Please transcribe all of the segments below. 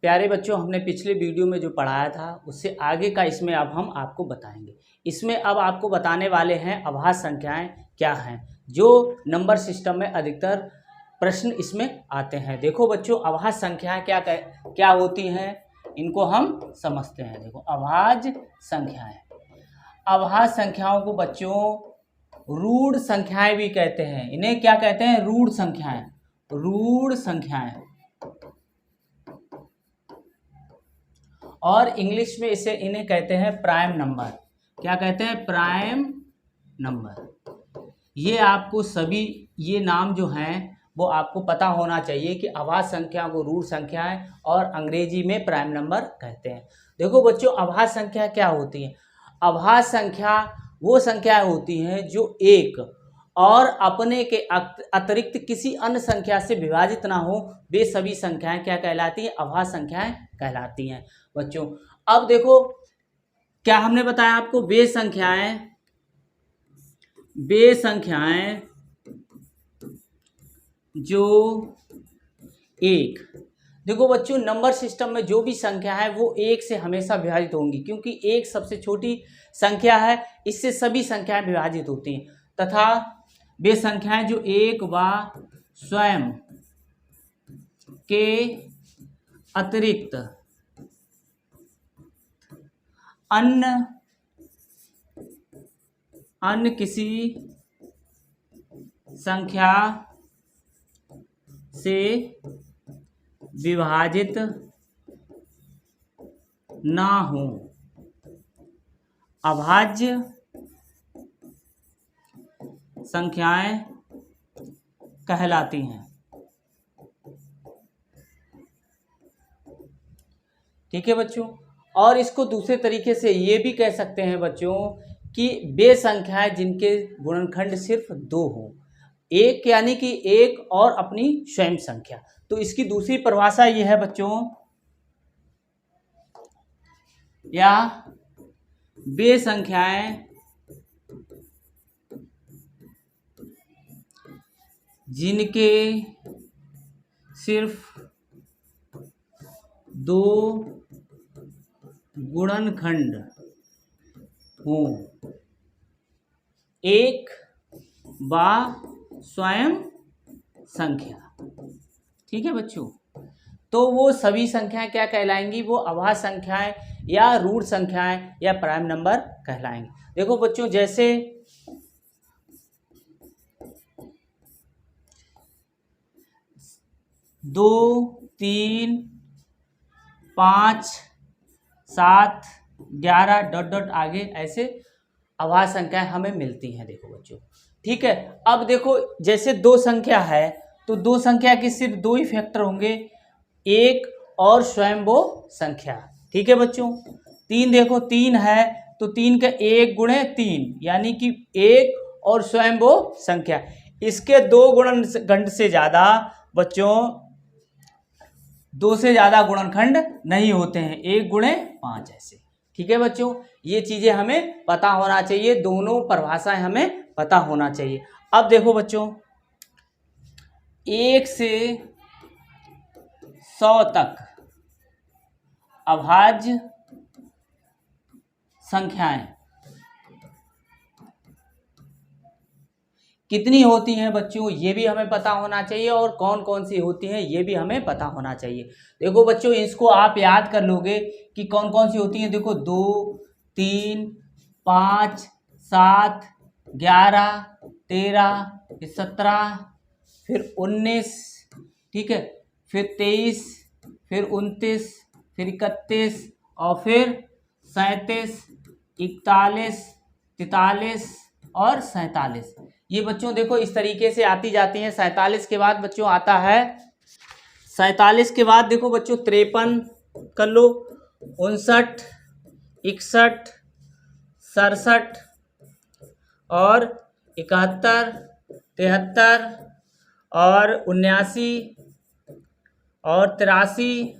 प्यारे बच्चों, हमने पिछले वीडियो में जो पढ़ाया था उससे आगे का इसमें अब हम आपको बताएंगे। इसमें अब आपको बताने वाले हैं अभाज्य संख्याएं क्या हैं, जो नंबर सिस्टम में अधिकतर प्रश्न इसमें आते हैं। देखो बच्चों, अभाज्य संख्याएं क्या होती हैं, इनको हम समझते हैं। देखो, अभाज्य संख्याएं, अभाज्य संख्याओं को बच्चों रूढ़ संख्याएं भी कहते हैं। इन्हें क्या कहते हैं? रूढ़ संख्याएं। रूढ़ संख्याएं, और इंग्लिश में इन्हें कहते हैं प्राइम नंबर। क्या कहते हैं? Prime number. ये आपको सभी ये नाम जो हैं वो आपको पता होना चाहिए कि अभाज्य संख्या को रूढ़ संख्याएं और अंग्रेजी में प्राइम नंबर कहते हैं। देखो बच्चों, अभाज्य संख्या क्या होती है? अभाज्य संख्या वो संख्याएं होती हैं जो एक और अपने के अतिरिक्त किसी अन्य संख्या से विभाजित ना हो, वे सभी संख्याएं क्या कहलाती हैं? अभाज्य संख्याएं कहलाती हैं बच्चों। अब देखो, क्या हमने बताया आपको? वे संख्याएं जो एक, देखो बच्चों, नंबर सिस्टम में जो भी संख्या है वो एक से हमेशा विभाजित होंगी, क्योंकि एक सबसे छोटी संख्या है, इससे सभी संख्याएं विभाजित होती हैं। तथा वे संख्याएं जो एक व स्वयं के अतिरिक्त अन्य किसी संख्या से विभाजित ना हो, अभाज्य संख्याएं कहलाती हैं। ठीक है बच्चों। और इसको दूसरे तरीके से ये भी कह सकते हैं बच्चों कि वे संख्याएं जिनके गुणनखंड सिर्फ दो हो, एक यानी कि एक और अपनी स्वयं संख्या। तो इसकी दूसरी परिभाषा ये है बच्चों, या वे संख्याएं जिनके सिर्फ दो गुणनखंड हों, एक व स्वयं संख्या। ठीक है बच्चों। तो वो सभी संख्याएं क्या कहलाएंगी? वो अभाज्य संख्याएं या रूढ़ संख्याएं या प्राइम नंबर कहलाएंगी। देखो बच्चों, जैसे 2, 3, 5, 7, 11 डॉट डॉट आगे ऐसे अभाज्य संख्याएं हमें मिलती हैं। देखो बच्चों, ठीक है। अब देखो, जैसे दो संख्या है तो दो संख्या के सिर्फ दो ही फैक्टर होंगे, एक और स्वयं वो संख्या। ठीक है बच्चों। 3, देखो 3 है तो 3 का 1 गुणे 3 यानी कि एक और स्वयं वो संख्या। इसके दो गुणनखंड से ज्यादा बच्चों, 2 से ज्यादा गुणनखंड नहीं होते हैं, 1 गुणे 5 ऐसे। ठीक है बच्चों, ये चीजें हमें पता होना चाहिए, दोनों परिभाषाएं हमें पता होना चाहिए। अब देखो बच्चों, 1 से 100 तक अभाज्य संख्याएं कितनी होती हैं बच्चों, ये भी हमें पता होना चाहिए, और कौन कौन सी होती हैं ये भी हमें पता होना चाहिए। देखो बच्चों, इसको आप याद कर लोगे कि कौन कौन सी होती हैं। देखो 2, 3, 5, 7, 11, 13, 17, फिर 19, ठीक है, फिर 23, फिर 29, फिर 31 और फिर 37, 41, 43 और 47। ये बच्चों देखो इस तरीके से आती जाती हैं। 47 के बाद बच्चों आता है, 47 के बाद देखो बच्चों 53 कर लो, 59, 61, 67 और 71, 73 और 79 और 83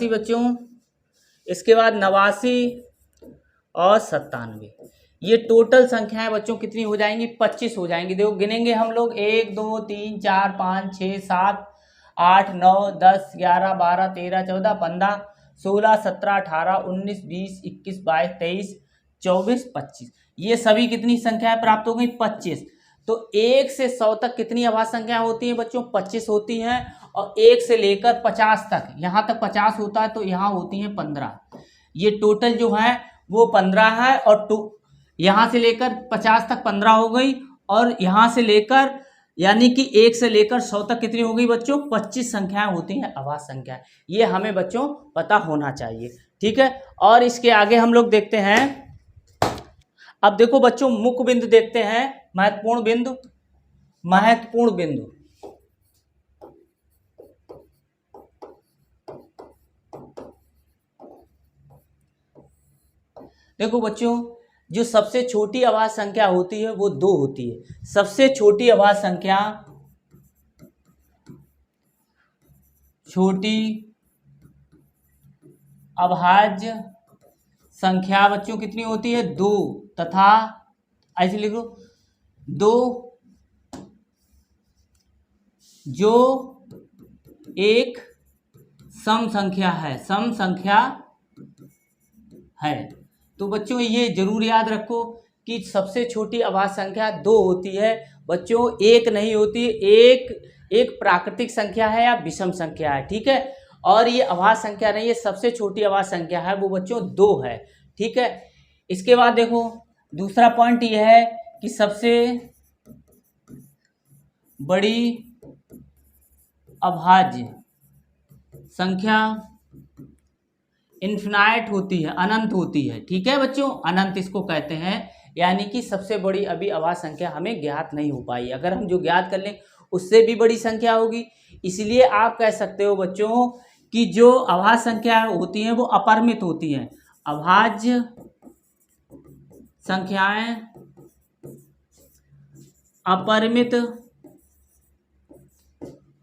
बच्चों। इसके बाद 89 और 97। ये टोटल संख्याएं बच्चों कितनी हो जाएंगी? 25 हो जाएंगी। देखो गिनेंगे हम लोग, 1, 2, 3, 4, 5, 6, 7, 8 9 10 11 12 13 14 15 16 17 18 19 20 21 22 23 24 25, ये सभी कितनी संख्याएं प्राप्त हो गई? 25। तो 1 से 100 तक कितनी अभाज्य संख्या होती हैं बच्चों? 25 होती हैं। और 1 से लेकर 50 तक, यहाँ तक 50 होता है तो यहाँ होती हैं 15। ये टोटल जो है वो 15 है। और यहाँ से लेकर 50 तक 15 हो गई, और यहाँ से लेकर यानी कि 1 से लेकर 100 तक कितनी हो गई बच्चों? 25 संख्याएं होती हैं अभाज्य संख्याएं। ये हमें बच्चों पता होना चाहिए, ठीक है। और इसके आगे हम लोग देखते हैं, अब देखो बच्चों मुख्य बिंदु देखते हैं, महत्वपूर्ण बिंदु। महत्वपूर्ण बिंदु, देखो बच्चों जो सबसे छोटी अभाज्य संख्या होती है वो 2 होती है। सबसे छोटी अभाज्य संख्या, छोटी अभाज्य संख्या बच्चों कितनी होती है? 2, तथा ऐसे लिखो 2 जो एक सम संख्या है, सम संख्या है। तो बच्चों ये जरूर याद रखो कि सबसे छोटी अभाज्य संख्या 2 होती है बच्चों, 1 नहीं होती। एक प्राकृतिक संख्या है या विषम संख्या है, ठीक है। और ये अभाज्य संख्या नहीं है, सबसे छोटी अभाज्य संख्या है वो बच्चों 2 है, ठीक है। इसके बाद देखो दूसरा पॉइंट ये है कि सबसे बड़ी अभाज्य संख्या इन्फिनाइट होती है, अनंत होती है, ठीक है बच्चों, अनंत इसको कहते हैं। यानी कि सबसे बड़ी अभी अभाज्य संख्या हमें ज्ञात नहीं हो पाई, अगर हम जो ज्ञात कर लें उससे भी बड़ी संख्या होगी। इसलिए आप कह सकते हो बच्चों कि जो अभाज्य संख्या होती हैं वो अपरिमित होती हैं। अभाज्य संख्याएं अपरिमित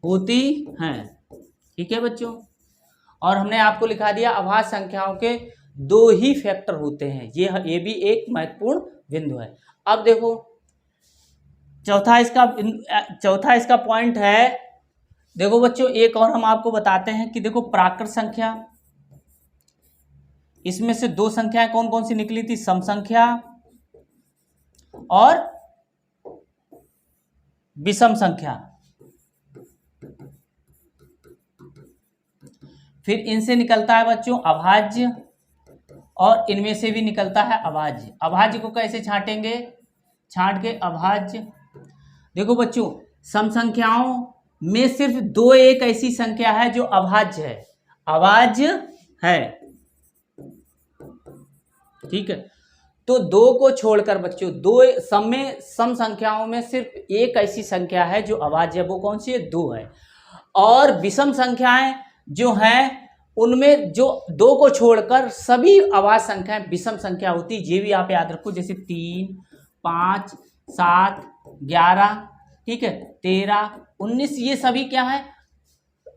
होती हैं, ठीक है बच्चों। और हमने आपको लिखा दिया अभाज्य संख्याओं के 2 ही फैक्टर होते हैं, ये भी एक महत्वपूर्ण बिंदु है। अब देखो चौथा इसका पॉइंट है, देखो बच्चों एक और हम आपको बताते हैं कि देखो प्राकृत संख्या, इसमें से 2 संख्याएं कौन कौन सी निकली थी? सम संख्या और विषम संख्या। फिर इनसे निकलता है बच्चों अभाज्य, और इनमें से भी निकलता है अभाज्य। अभाज्य को कैसे छांटेंगे? छांट के अभाज्य, देखो बच्चों सम संख्याओं में सिर्फ 2 एक ऐसी संख्या है जो अभाज्य है, अभाज्य है, ठीक है। तो 2 को छोड़कर बच्चों 2 सम संख्याओं में सिर्फ एक ऐसी संख्या है जो अभाज्य है, वो कौन सी है? 2 है। और विषम संख्याएं जो हैं उनमें जो 2 को छोड़कर सभी अभाज्य संख्याएं विषम संख्या होती है, ये भी आप याद रखो। जैसे 3 5 7 11, ठीक है, 13 19, ये सभी क्या है?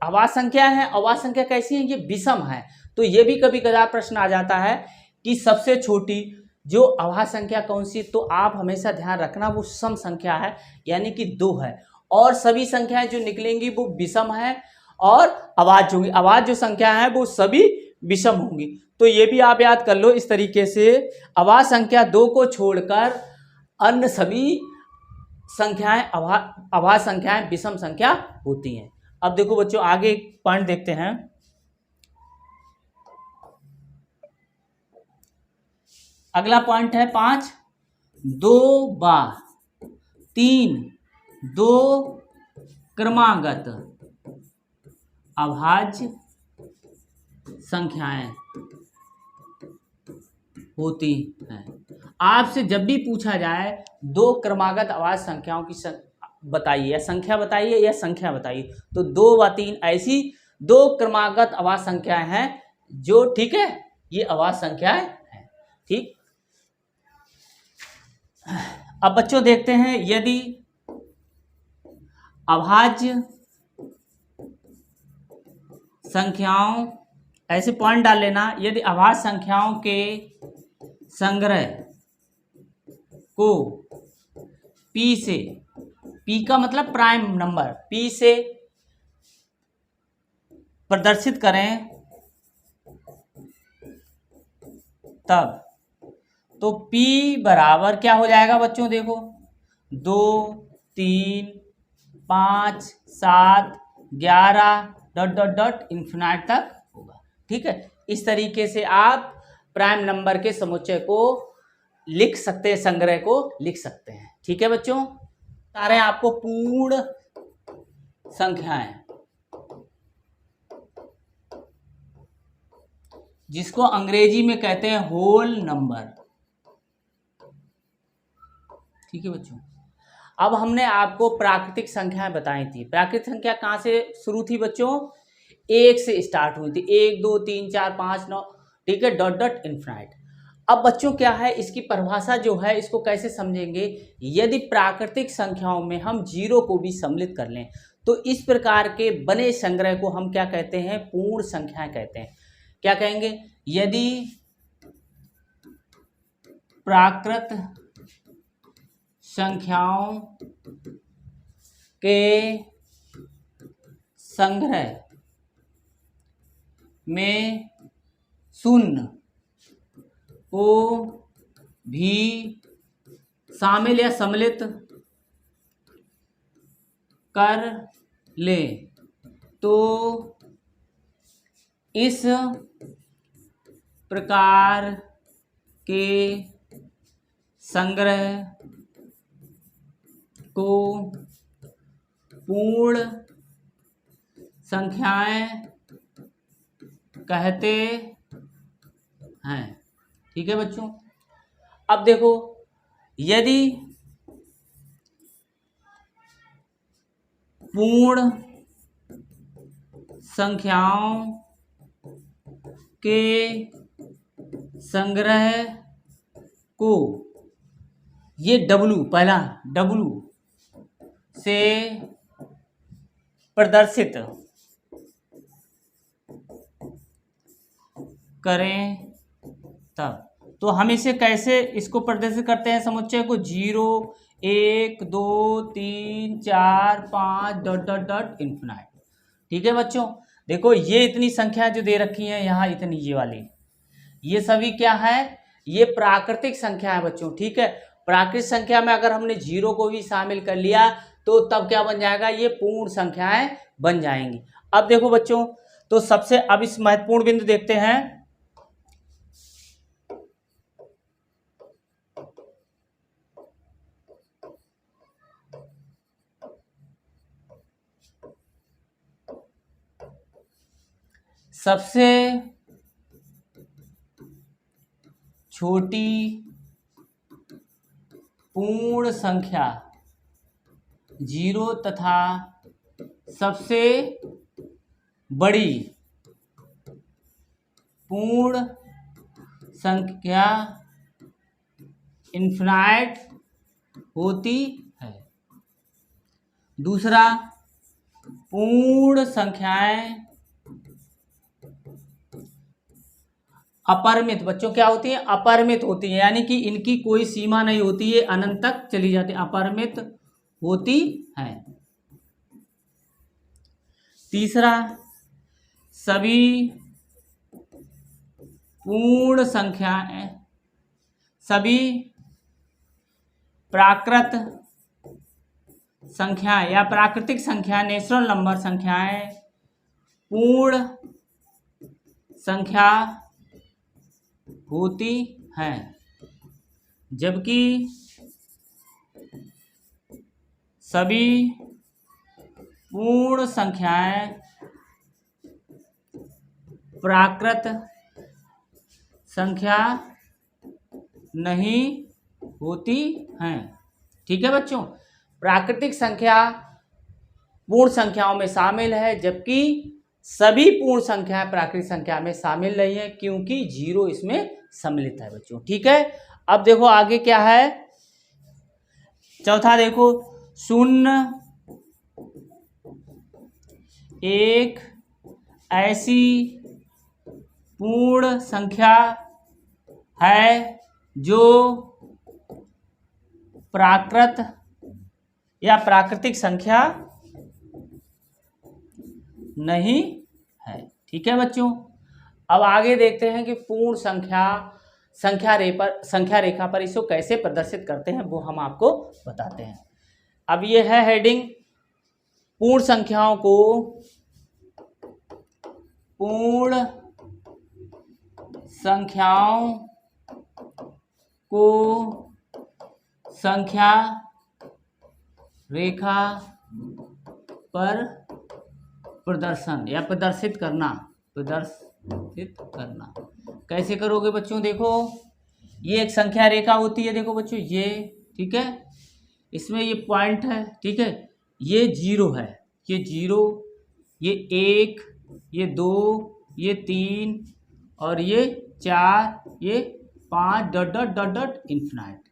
अभाज्य संख्या है। अभाज्य संख्या कैसी है? ये विषम है। तो ये भी कभी कदार प्रश्न आ जाता है कि सबसे छोटी जो अभाज्य संख्या कौन सी? तो आप हमेशा ध्यान रखना वो सम संख्या है, यानी कि 2 है। और सभी संख्याएं जो निकलेंगी वो विषम है और अभाज्य होंगी। अभाज्य जो संख्या है वो सभी विषम होंगी। तो ये भी आप याद कर लो इस तरीके से, अभाज्य संख्या 2 को छोड़कर अन्य सभी संख्याएं अभाज्य संख्याएं विषम संख्या होती हैं। अब देखो बच्चों आगे पॉइंट देखते हैं। अगला पॉइंट है 5, 2 बार 3 2 क्रमागत अभाज्य संख्याएं होती हैं। आपसे जब भी पूछा जाए 2 क्रमागत अभाज्य संख्याओं की बताइए, या संख्या बताइए या संख्या बताइए, तो 2 व 3 ऐसी 2 क्रमागत अभाज्य संख्याएं हैं जो, ठीक है, ये अभाज्य संख्याएं हैं, ठीक। अब बच्चों देखते हैं, यदि अभाज्य संख्याओं, ऐसे पॉइंट डाल लेना, यदि अभाज्य संख्याओं के संग्रह को P से, P का मतलब प्राइम नंबर, P से प्रदर्शित करें तब तो P बराबर क्या हो जाएगा बच्चों, देखो 2 3 5 7 11 डॉट डॉट डॉट इन्फिनाइट तक होगा। ठीक है, इस तरीके से आप प्राइम नंबर के समुच्चय को लिख सकते हैं, संग्रह को लिख सकते हैं। ठीक है बच्चों, सारे आपको पूर्ण संख्याएं, जिसको अंग्रेजी में कहते हैं होल नंबर। ठीक है बच्चों, अब हमने आपको प्राकृतिक संख्याएं बताई थी। प्राकृतिक संख्या कहाँ से शुरू थी बच्चों, 1 से स्टार्ट हुई थी, 1 2 3 4 5 9, ठीक है, डॉट डॉट इन्फिनाइट। अब बच्चों क्या है, इसकी परिभाषा जो है, इसको कैसे समझेंगे, यदि प्राकृतिक संख्याओं में हम जीरो को भी सम्मिलित कर लें तो इस प्रकार के बने संग्रह को हम क्या कहते हैं, पूर्ण संख्याएं कहते हैं। क्या कहेंगे, यदि प्राकृत संख्याओं के संग्रह में शून्य को भी शामिल या सम्मिलित कर ले तो इस प्रकार के संग्रह को पूर्ण संख्याएं कहते हैं। ठीक है बच्चों, अब देखो, यदि पूर्ण संख्याओं के संग्रह को, ये W, पहला W से प्रदर्शित करें तब, तो हम इसे कैसे इसको प्रदर्शित करते हैं, समुच्चय को 0 1 2 3 4 5 डॉट डॉट डॉट इन्फिनाइट। ठीक है बच्चों, देखो ये इतनी संख्या जो दे रखी है यहाँ, इतनी ये वाली, ये सभी क्या है, ये प्राकृतिक संख्या है बच्चों। ठीक है, प्राकृतिक संख्या में अगर हमने जीरो को भी शामिल कर लिया तो तब क्या बन जाएगा, ये पूर्ण संख्याएं बन जाएंगी। अब देखो बच्चों, तो सबसे अब इस महत्वपूर्ण बिंदु देखते हैं। सबसे छोटी पूर्ण संख्या जीरो तथा सबसे बड़ी पूर्ण संख्या इन्फिनाइट होती है। दूसरा, पूर्ण संख्याएं अपरिमित, बच्चों क्या होती है, अपरिमित होती है, यानी कि इनकी कोई सीमा नहीं होती है, अनंत तक चली जाती है, अपरिमित होती है। तीसरा, सभी पूर्ण संख्याएं, सभी प्राकृत संख्याएं या प्राकृतिक संख्या, नेचुरल नंबर संख्याएं पूर्ण संख्या होती हैं, जबकि सभी पूर्ण संख्याएं प्राकृत संख्या नहीं होती हैं। ठीक है बच्चों, प्राकृतिक संख्या पूर्ण संख्याओं में शामिल है, जबकि सभी पूर्ण संख्याएं प्राकृतिक संख्या में शामिल नहीं है, क्योंकि जीरो इसमें सम्मिलित है बच्चों। ठीक है, अब देखो आगे क्या है, चौथा देखो, शून्य एक ऐसी पूर्ण संख्या है जो प्राकृत या प्राकृतिक संख्या नहीं है। ठीक है बच्चों। अब आगे देखते हैं कि पूर्ण संख्या रेखा पर इसको कैसे प्रदर्शित करते हैं, वो हम आपको बताते हैं। अब ये है हेडिंग, पूर्ण संख्याओं को संख्या रेखा पर प्रदर्शित करना। कैसे करोगे बच्चों? देखो, ये एक संख्या रेखा होती है, देखो बच्चों ये, ठीक है, इसमें ये पॉइंट है, ठीक है, ये 0 है, ये 0, ये 1, ये 2, ये 3 और ये 4, ये 5 dot dot dot dot infinite.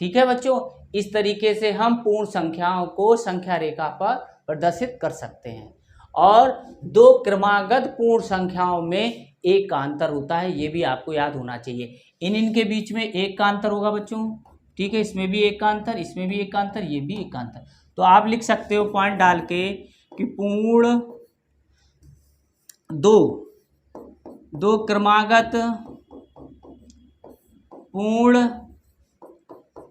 ठीक है बच्चों, इस तरीके से हम पूर्ण संख्याओं को संख्या रेखा पर प्रदर्शित कर सकते हैं। और दो क्रमागत पूर्ण संख्याओं में एक का अंतर होता है, ये भी आपको याद होना चाहिए। इनके बीच में एक का अंतर होगा बच्चों, ठीक है, इसमें भी एक का अंतर, इसमें भी एक का अंतर, ये भी एक का अंतर। तो आप लिख सकते हो पॉइंट डाल के कि पूर्ण दो क्रमागत पूर्ण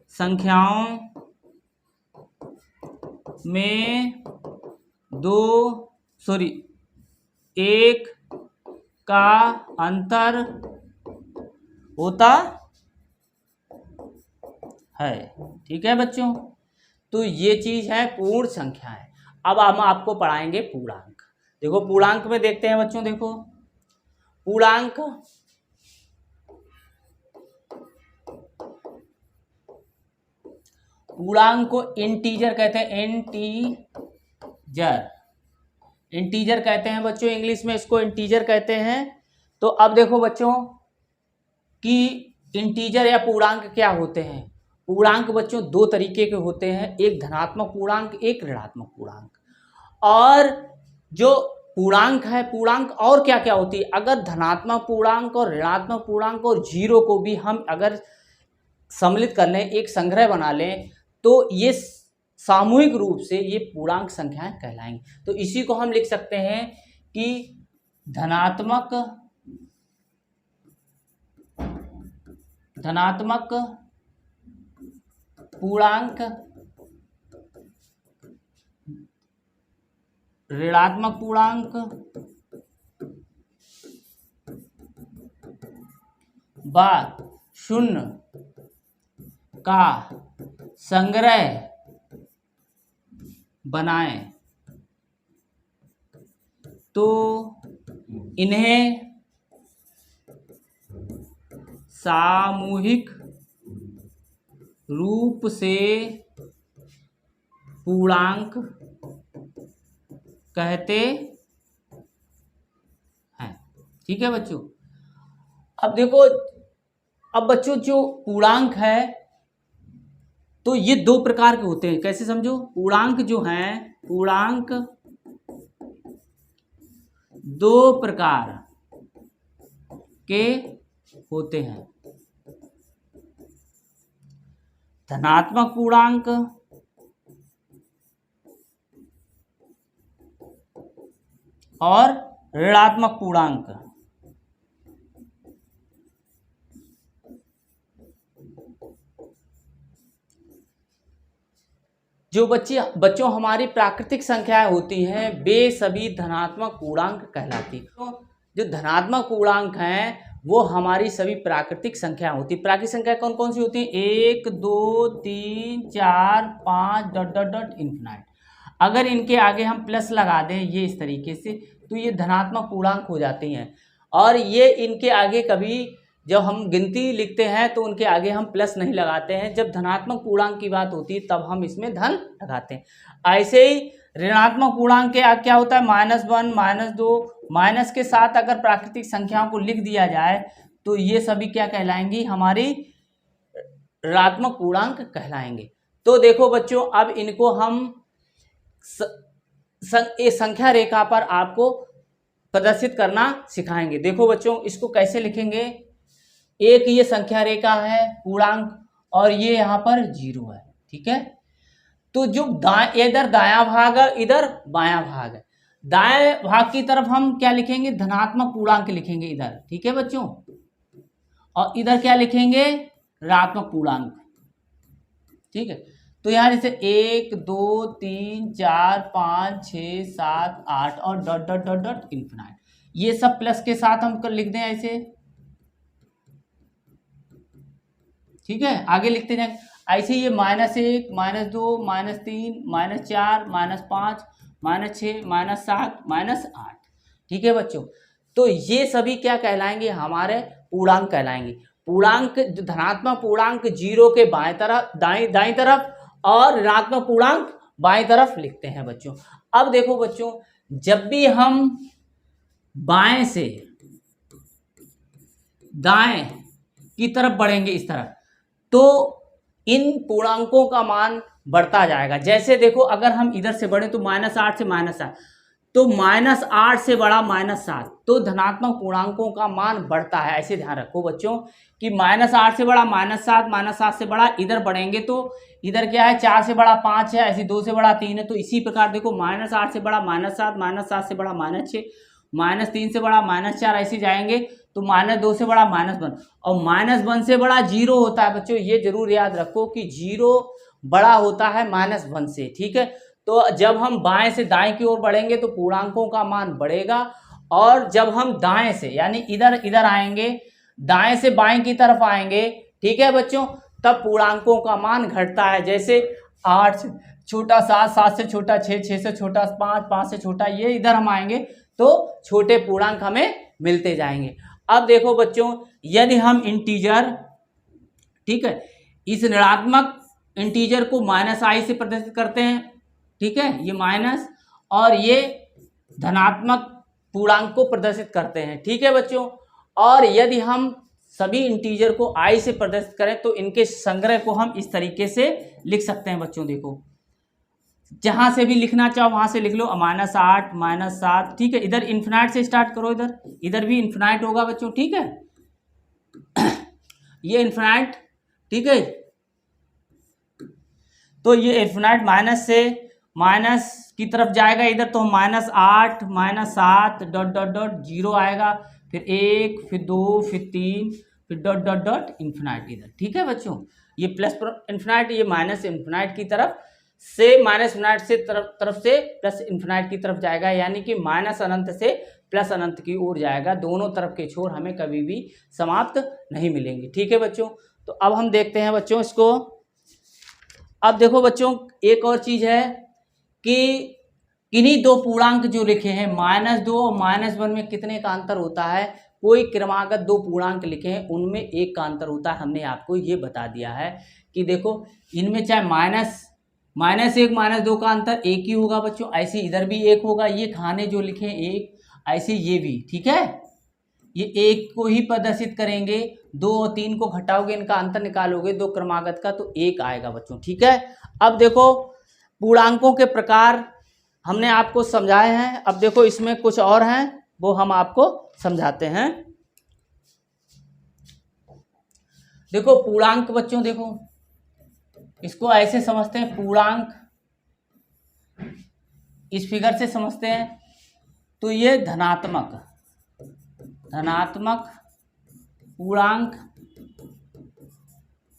संख्याओं में एक का अंतर होता है। ठीक है बच्चों, तो ये चीज है पूर्ण संख्या है। अब हम आपको पढ़ाएंगे पूर्णांक। देखो पूर्णांक में देखते हैं बच्चों, देखो पूर्णांक को इंटीजर कहते हैं, इंटीजर कहते हैं बच्चों, इंग्लिश में इसको इंटीजर कहते हैं। तो अब देखो बच्चों कि इंटीजर या पूर्णांक क्या होते हैं। पूर्णांक बच्चों दो तरीके के होते हैं, एक धनात्मक पूर्णांक, एक ऋणात्मक पूर्णांक। और जो पूर्णांक है, पूर्णांक और क्या क्या होती है, अगर धनात्मक पूर्णांक और ऋणात्मक पूर्णांक और जीरो को भी हम अगर सम्मिलित कर लें, एक संग्रह बना लें, तो ये सामूहिक रूप से ये पूर्णांक संख्याएं कहलाएंगी। तो इसी को हम लिख सकते हैं कि धनात्मक पूर्णांक, ऋणात्मक पूर्णांक व शून्य का संग्रह बनाएं तो इन्हें सामूहिक रूप से पूर्णांक कहते हैं। ठीक है बच्चों, अब देखो, अब बच्चों जो पूर्णांक है तो ये दो प्रकार के होते हैं, कैसे समझो। पूर्णांक जो हैं, पूर्णांक दो प्रकार के होते हैं, धनात्मक पूर्णांक और ऋणात्मक पूर्णांक। जो बच्चों हमारी प्राकृतिक संख्याएं होती हैं वे सभी धनात्मक पूर्णांक कहलाती। तो जो धनात्मक पूर्णांक हैं वो हमारी सभी प्राकृतिक संख्या होती। प्राकृतिक संख्या कौन कौन सी होती है? 1 2 3 4 5 डॉट डॉट डॉट इन्फिनाइट। अगर इनके आगे हम प्लस लगा दें ये इस तरीके से, तो ये धनात्मक पूर्णांक हो जाती हैं। और ये इनके आगे कभी जब हम गिनती लिखते हैं तो उनके आगे हम प्लस नहीं लगाते हैं। जब धनात्मक पूर्णांक की बात होती है तब हम इसमें धन लगाते हैं। ऐसे ही ऋणात्मक पूर्णांक के क्या होता है? -1 -2 माइनस के साथ अगर प्राकृतिक संख्याओं को लिख दिया जाए तो ये सभी क्या कहलाएंगी? हमारी ऋणात्मक पूर्णांक कहलाएंगे। तो देखो बच्चों, अब इनको हम संख्या रेखा पर आपको प्रदर्शित करना सिखाएंगे। देखो बच्चों, इसको कैसे लिखेंगे। एक ये संख्या रेखा है पूर्णांक और ये यहाँ पर 0 है। ठीक है, तो जो इधर दायां भाग है, इधर बायां भाग है, दाएं भाग की तरफ हम क्या लिखेंगे, धनात्मक पूर्णांक लिखेंगे इधर, ठीक है बच्चों, और इधर क्या लिखेंगे, ऋणात्मक पूर्णांक, ठीक है। तो यहाँ जैसे 1 2 3 4 5 6 7 8 और dot dot dot dot infinite, ये सब प्लस के साथ हम लिख दें ऐसे, ठीक है। आगे लिखते जाएंगे ऐसे, ये -1 -2 -3 -4 -5 -6 -7 -8, ठीक है बच्चों। तो ये सभी क्या कहलाएंगे, हमारे पूर्णांक कहलाएंगे। पूर्णांक, धनात्मक पूर्णांक 0 के बाएं तरफ, दाईं तरफ, और ऋणात्मक पूर्णांक बाएं तरफ लिखते हैं बच्चों। अब देखो बच्चों, जब भी हम बाएं से दाएं की तरफ बढ़ेंगे इस तरफ, तो इन पूर्णांकों का मान बढ़ता जाएगा। जैसे देखो, अगर हम इधर से बढ़े तो -8 से -7, तो -8 से बड़ा -7, तो धनात्मक पूर्णांकों का मान बढ़ता है। ऐसे ध्यान रखो बच्चों कि -8 से बड़ा -7, -7 से बड़ा, इधर बढ़ेंगे तो इधर क्या है, 4 से बड़ा 5 है, ऐसे 2 से बड़ा 3 है। तो इसी प्रकार देखो, -8 से बड़ा -7, -7 से बड़ा -6, -3 से बड़ा -4, ऐसे जाएंगे तो -2 से बड़ा -1, और -1 से बड़ा 0 होता है बच्चों। ये जरूर याद रखो कि 0 बड़ा होता है -1 से, ठीक है। तो जब हम बाएं से दाएं की ओर बढ़ेंगे तो पूर्णांकों का मान बढ़ेगा, और जब हम दाएं से यानी इधर आएंगे, दाएं से बाएं की तरफ आएंगे, ठीक है बच्चों, तब पूर्णांकों का मान घटता है। जैसे 8 से छोटा 7, 7 से छोटा 6, 6 से छोटा 5, 5 से छोटा, ये इधर हम आएंगे तो छोटे पूर्णांक हमें मिलते जाएंगे। अब देखो बच्चों, यदि हम इंटीजर, ठीक है, इस ऋणात्मक इंटीजर को -i से प्रदर्शित करते हैं, ठीक है, ये माइनस, और ये धनात्मक पूर्णांक को प्रदर्शित करते हैं, ठीक है बच्चों। और यदि हम सभी इंटीजर को i से प्रदर्शित करें तो इनके संग्रह को हम इस तरीके से लिख सकते हैं बच्चों। देखो, जहां से भी लिखना चाहो वहां से लिख लो, -8 -7, ठीक है। इधर इन्फिनाइट से स्टार्ट करो, इधर भी इन्फिनाइट होगा बच्चों, ठीक है। ये इन्फिनाइट, ठीक है। तो ये इन्फिनाइट माइनस से माइनस की तरफ जाएगा इधर, तो -8 -7 डॉट डॉट डॉट 0 आएगा, फिर 1, फिर 2, फिर 3, फिर डॉट डॉट डॉट इन्फिनाइट इधर, ठीक है बच्चों। ये प्लस इन्फिनाइट, ये माइनस इन्फिनाइट की तरफ से, माइनस इन्फिनाइट से तरफ से प्लस इन्फिनाइट की तरफ जाएगा, यानी कि माइनस अनंत से प्लस अनंत की ओर जाएगा। दोनों तरफ के छोर हमें कभी भी समाप्त नहीं मिलेंगे, ठीक है बच्चों। तो अब हम देखते हैं बच्चों इसको। अब देखो बच्चों, एक और चीज है कि इन्हीं दो पूर्णांक जो लिखे हैं -2 और -1 में कितने का अंतर होता है। कोई क्रमागत दो पूर्णांक लिखे हैं उनमें एक का अंतर होता है। हमने आपको ये बता दिया है कि देखो, इनमें चाहे -1 -2 का अंतर एक ही होगा बच्चों, ऐसे इधर भी एक होगा। ये खाने जो लिखे हैं एक, ऐसे ये भी, ठीक है, ये एक को ही प्रदर्शित करेंगे। 2 और 3 को घटाओगे, इनका अंतर निकालोगे दो क्रमागत का, तो एक आएगा बच्चों, ठीक है। अब देखो, पूर्णांकों के प्रकार हमने आपको समझाए हैं। अब देखो, इसमें कुछ और हैं, वो हम आपको समझाते हैं। देखो पूर्णांक बच्चों, देखो इसको ऐसे समझते हैं, पूर्णांक इस फिगर से समझते हैं। तो ये धनात्मक पूर्णांक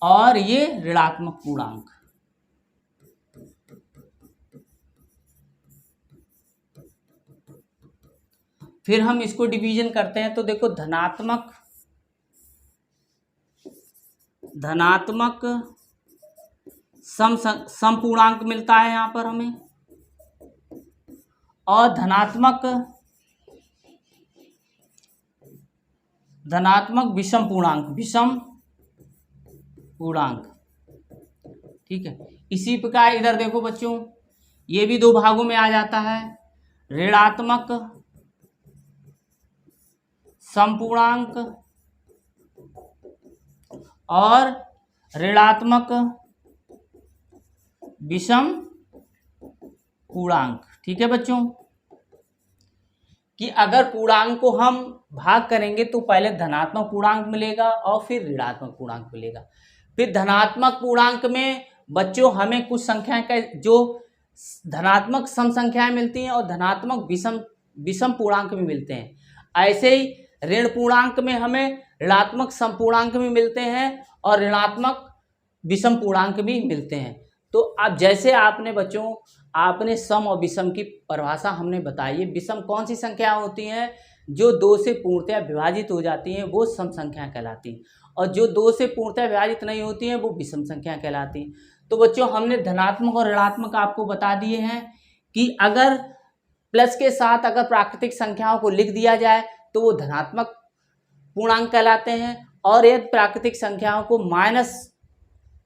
और ये ऋणात्मक पूर्णांक। फिर हम इसको डिवीजन करते हैं। तो देखो, धनात्मक सम पूर्णांक मिलता है यहाँ पर हमें, और धनात्मक विषम पूर्णांक, ठीक है। इसी प्रकार इधर देखो बच्चों, ये भी दो भागों में आ जाता है, ऋणात्मक समपूर्णांक और ऋणात्मक विषम पूर्णांक, ठीक है बच्चों। कि अगर पूर्णांक को हम भाग करेंगे तो पहले धनात्मक पूर्णांक मिलेगा और फिर ऋणात्मक पूर्णांक मिलेगा। फिर धनात्मक पूर्णांक में बच्चों हमें कुछ संख्या का जो धनात्मक सम संख्याएं मिलती हैं और धनात्मक विषम पूर्णांक भी मिलते हैं। ऐसे ही ऋण पूर्णांक में हमें ऋणात्मक सम पूर्णांक भी मिलते हैं और ऋणात्मक विषम पूर्णांक भी मिलते हैं। तो अब जैसे आपने बच्चों आपने सम और विषम की परिभाषा हमने बताई है। विषम कौन सी संख्या होती हैं? जो 2 से पूर्णतः विभाजित हो जाती हैं वो सम संख्या कहलाती हैं, और जो 2 से पूर्णतः विभाजित नहीं होती हैं वो विषम संख्या कहलाती हैं। तो बच्चों हमने धनात्मक और ऋणात्मक आपको बता दिए हैं कि अगर प्लस के साथ अगर प्राकृतिक संख्याओं को लिख दिया जाए तो वो धनात्मक पूर्णांक कहलाते हैं, और यदि प्राकृतिक संख्याओं को माइनस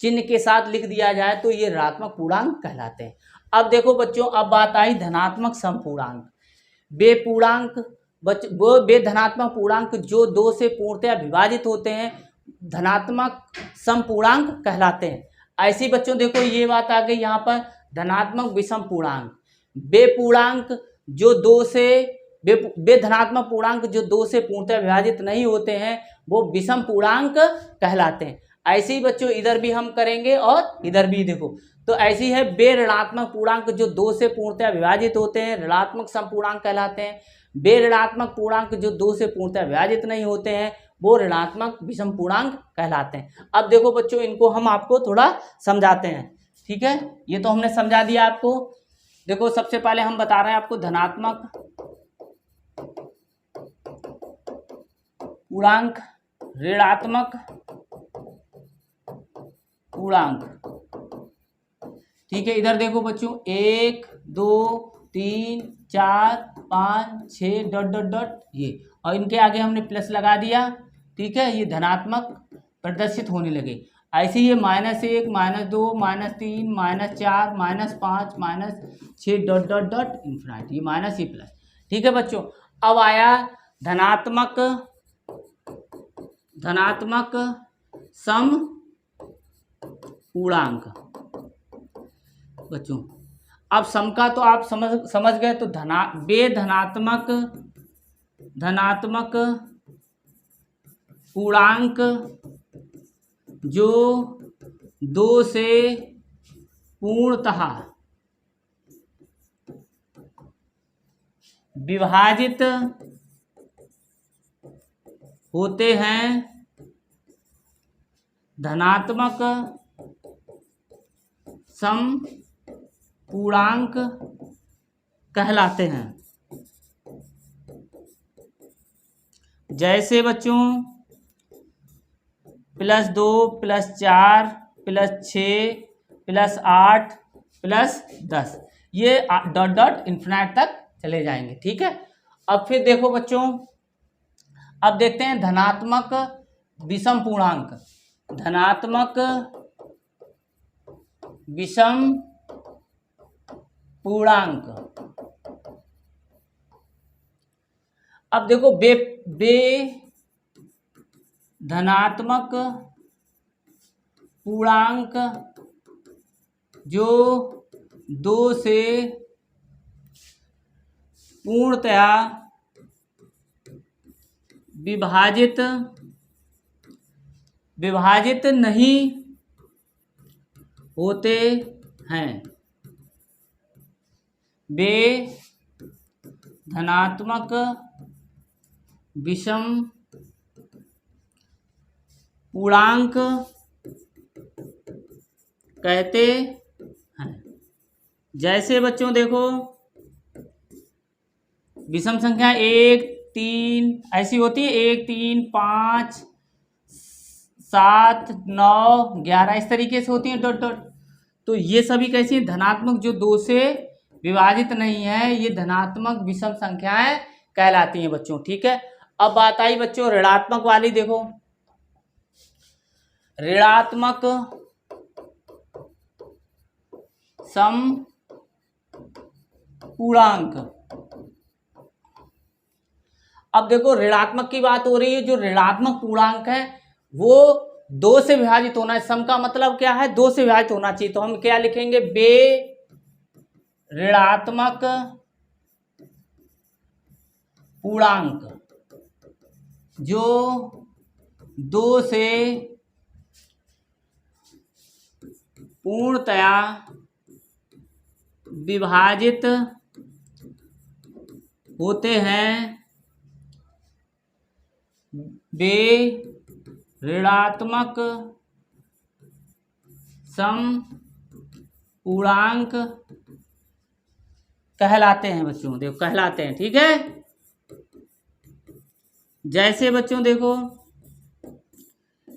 चिन्ह के साथ लिख दिया जाए तो ये ऋणात्मक पूर्णांक कहलाते हैं। अब देखो बच्चों, अब बात आई धनात्मक सम पूर्णांक। वे धनात्मक पूर्णांक जो 2 से पूर्णतः विभाजित होते हैं धनात्मक सम पूर्णांक कहलाते हैं। ऐसी बच्चों देखो ये बात आ गई यहाँ पर धनात्मक विषम पूर्णांक। वे धनात्मक पूर्णांक जो 2 से पूर्णतः विभाजित नहीं होते हैं वो विषम पूर्णांक कहलाते हैं। ऐसे ही बच्चों इधर भी हम करेंगे और इधर भी देखो, तो ऐसी है वे ऋणात्मक पूर्णांक जो 2 से पूर्णतः विभाजित होते हैं ऋणात्मक सम पूर्णांक कहलाते हैं। वे ऋणात्मक पूर्णांक जो 2 से पूर्णतः विभाजित नहीं होते हैं वो ऋणात्मक विषम पूर्णांक कहलाते हैं। अब देखो बच्चों इनको हम आपको थोड़ा समझाते हैं, ठीक है। ये तो हमने समझा दिया आपको। देखो सबसे पहले हम बता रहे हैं आपको धनात्मक पूर्णांक, ऋणात्मक पूर्णांक, ठीक है। इधर देखो बच्चों 1 2 3 4 5 6 डॉट डॉट डॉट ये, और इनके आगे हमने प्लस लगा दिया, ठीक है। ये धनात्मक प्रदर्शित होने लगे। ऐसे ये -1 -2 -3 -4 -5 -6 डॉट डॉट डॉट इन्फिनाइट, ये माइनस ये प्लस, ठीक है बच्चों। अब आया धनात्मक सम पूर्णांक बच्चों। अब सम का तो आप समझ गए, तो वे धनात्मक पूर्णांक जो 2 से पूर्णतः विभाजित होते हैं धनात्मक सम पूर्णांक कहलाते हैं। जैसे बच्चों +2 +4 +6 +8 +10, ये डॉट डॉट इन्फिनाइट तक चले जाएंगे, ठीक है। अब फिर देखो बच्चों, अब देखते हैं धनात्मक विषम पूर्णांक। धनात्मक विषम पूर्णांक, अब देखो वे धनात्मक पूर्णांक जो 2 से पूर्णतया विभाजित नहीं होते हैं, वे धनात्मक विषम पूर्णांक कहते हैं। जैसे बच्चों देखो विषम संख्या 1 3 ऐसी होती है, 1 3 5 7 9 11 इस तरीके से होती है डॉट डॉट। तो ये सभी कैसी हैं? धनात्मक जो 2 से विभाजित नहीं है, ये धनात्मक विषम संख्याएं कहलाती हैं बच्चों, ठीक है। अब बात आई बच्चों ऋणात्मक वाली। देखो ऋणात्मक सम पूर्णांक। अब देखो ऋणात्मक की बात हो रही है, जो ऋणात्मक पूर्णांक है वो 2 से विभाजित होना है। सम का मतलब क्या है? 2 से विभाजित होना चाहिए। तो हम क्या लिखेंगे? वे ऋणात्मक पूर्णांक जो 2 से पूर्णतया विभाजित होते हैं वे ऋणात्मक समपूर्णांक कहलाते हैं बच्चों। देखो कहलाते हैं, ठीक है। जैसे बच्चों देखो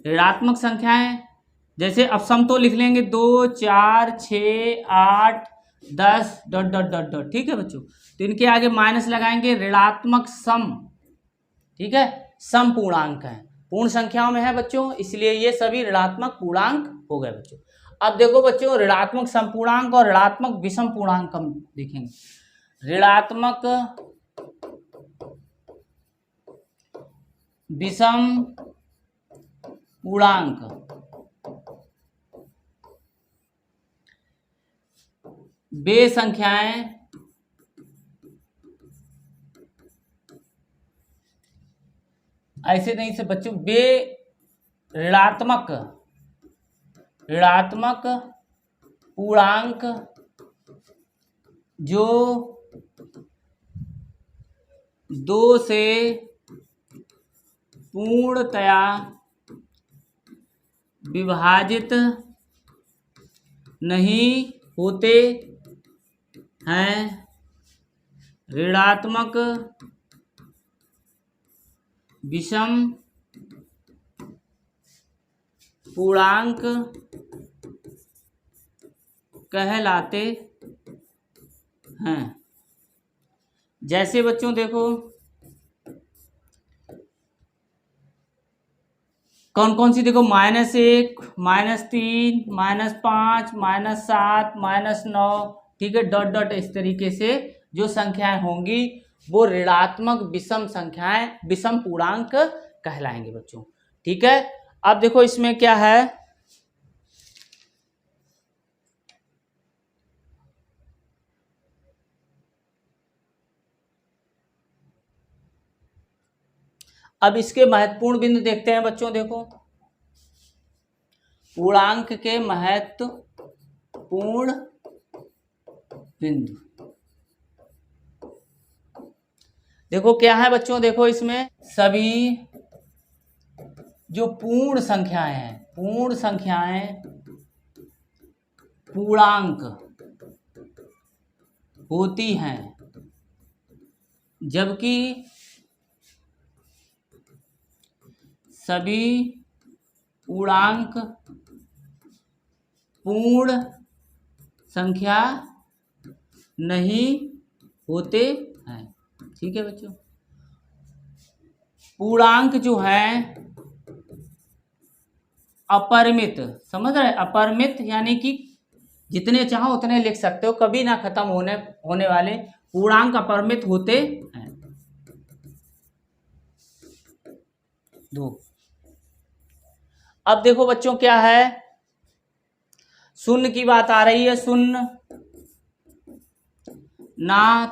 ऋणात्मक संख्याएं, जैसे अब सम तो लिख लेंगे 2 4 6 8 10 डॉट डॉट डॉट डॉट, ठीक है बच्चों। तो इनके आगे माइनस लगाएंगे, ऋणात्मक सम, ठीक है, सम पूर्णांक है, पूर्ण संख्याओं में है बच्चों, इसलिए ये सभी ऋणात्मक पूर्णांक हो गए बच्चों। अब देखो बच्चों ऋणात्मक समपूर्णांक और ऋणात्मक विषम पूर्णांक हम देखेंगे। ऋणात्मक विषम पूर्णांक वे संख्याएं ऐसे नहीं से बच्चों, वे ऋणात्मक पूर्णांक जो 2 से पूर्णतया विभाजित नहीं होते हैं, ऋणात्मक विषम पूर्णांक कहलाते हैं। जैसे बच्चों देखो कौन कौन सी, देखो -1 -3 -5 -7 -9, ठीक है, डॉट डॉट, इस तरीके से जो संख्याएं होंगी वो ऋणात्मक विषम संख्याएं, विषम पूर्णांक कहलाएंगे बच्चों, ठीक है। अब देखो इसमें क्या है, अब इसके महत्वपूर्ण बिंदु देखते हैं बच्चों। देखो पूर्णांक के महत्वपूर्ण बिंदु देखो क्या है बच्चों। देखो इसमें सभी जो पूर्ण संख्याएं हैं, पूर्ण संख्याएं पूर्णांक होती हैं, जबकि सभी पूर्णांक पूर्ण संख्या नहीं होते हैं, ठीक है बच्चों। पूर्णांक जो है अपरिमित, समझ रहे, अपरिमित यानी कि जितने चाहो उतने लिख सकते हो, कभी ना खत्म होने वाले पूर्णांक अपरिमित होते हैं। 2, अब देखो बच्चों क्या है, शून्य की बात आ रही है। शून्य ना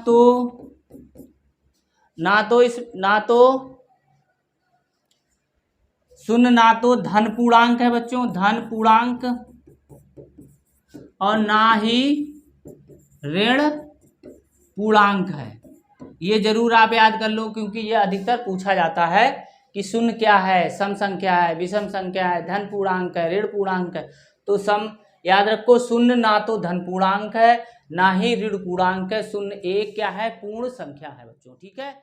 तो धन पूर्णांक है बच्चों, धन पूर्णांक, और ना ही ऋण पूर्णांक है। ये जरूर आप याद कर लो, क्योंकि ये अधिकतर पूछा जाता है कि शून्य क्या है, सम संख्या है, विषम संख्या है, धन पूर्णांक है, ऋण पूर्णांक है। तो सम याद रखो, शून्य ना तो धन पूर्णांक है ना ही ऋण पूर्णांक है, शून्य एक क्या है, पूर्ण संख्या है बच्चों, ठीक है।